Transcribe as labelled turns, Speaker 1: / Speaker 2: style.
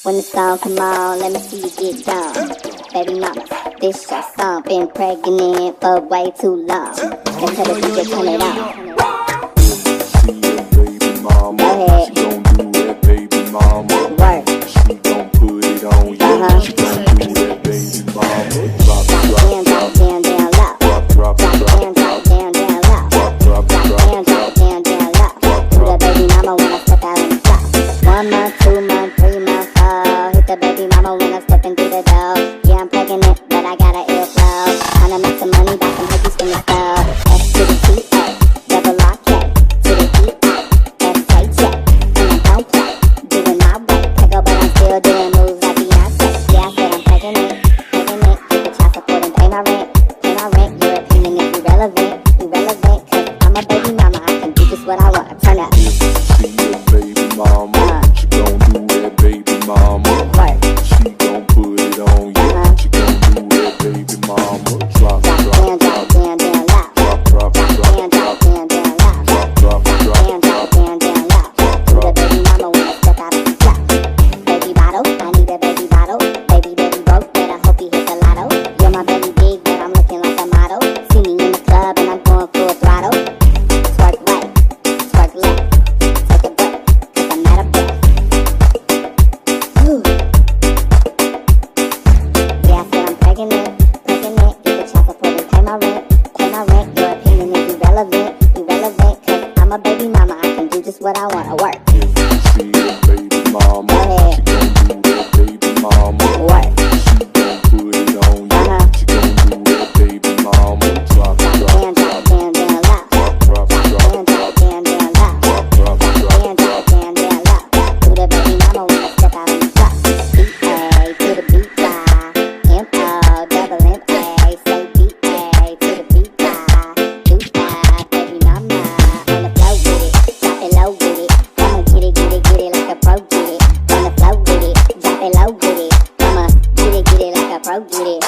Speaker 1: When the song come on, let me see you get down. Baby mama, this your song. Been pregnant for way too long. And tell the DJ turn it on.
Speaker 2: See your baby mama.
Speaker 1: Go ahead.
Speaker 2: She gon' do that, baby mama.
Speaker 1: Work.
Speaker 2: She gon' put it on you. She gon' do that, baby mama. Drop it, drop it, drop it.
Speaker 1: Down, down, low.
Speaker 2: Drop, drop,
Speaker 1: Drop
Speaker 2: drop
Speaker 1: down, drop down, down, low.
Speaker 2: Drop, drop,
Speaker 1: Drop
Speaker 2: drop,
Speaker 1: down, drop down, down, low. Do the baby mama when I step out on the floor. 1 month, 2 month, 3 month, 4. Hit the baby mama when I'm stepping through the door. Yeah, I'm pregnant, but I got an ill flow. Tryna make some money, buy some hookies from the store. S to the T-A, double R K, to the E-I, S-K-J. And I don't play, doing my way. Peggle, but I'm still doing moves like Beyonce. Yeah, I said I'm pregnant. Get the child support and pay my rent. Pay my rent, your opinion is irrelevant. Irrelevant, cause I'm a baby mama. I can do just what I want. Turn up.
Speaker 2: See your baby mama. She gon' do that, baby mama.
Speaker 1: Work.
Speaker 2: She gon' put it on you. She gon' do that, baby mama. Drop,
Speaker 1: Drop
Speaker 2: drop,
Speaker 1: down, drop down, down, low.
Speaker 2: drop, drop,
Speaker 1: Drop
Speaker 2: drop,
Speaker 1: down, drop down, down, low.
Speaker 2: drop, drop,
Speaker 1: Drop
Speaker 2: drop,
Speaker 1: down, drop down, down, low. Do the baby mama when I step out of the flow. Baby bottle, I need a baby bottle. Baby broke, but I hope he hit the lotto. You're my baby big, but I'm looking like a model. See me in the club and I'm going full throttle. Twerk right, twerk left. Take a break, cause I'm out of breath. Ooh. Yeah, I said I'm pregnant. Get the child support and pay my rent. Pay my rent, your opinion is irrelevant. Irrelevant, cause I'm a baby mama. I can do just what I wanna work.
Speaker 2: See your baby mama.
Speaker 1: Go ahead.
Speaker 2: She gon' do that, baby mama.
Speaker 1: Work.
Speaker 2: She gon' put it on you. She gon' do that, baby mama. Drop,
Speaker 1: Drop
Speaker 2: drop,
Speaker 1: down, drop down, down, low.
Speaker 2: drop, drop,
Speaker 1: Drop
Speaker 2: drop,
Speaker 1: down, drop down, down, low.
Speaker 2: drop, drop,
Speaker 1: Drop
Speaker 2: drop,
Speaker 1: down, drop down, down, low. Do the baby mama when I step out on the floor. B-A to the B-Y. M-O, double M-A. Say B-A to the B-Y. Do-Y, baby mama. On the floor with it, drop it low with it. I'ma get it like a pro get it. On the floor with it, drop it low with it. I'ma get it like a pro get it.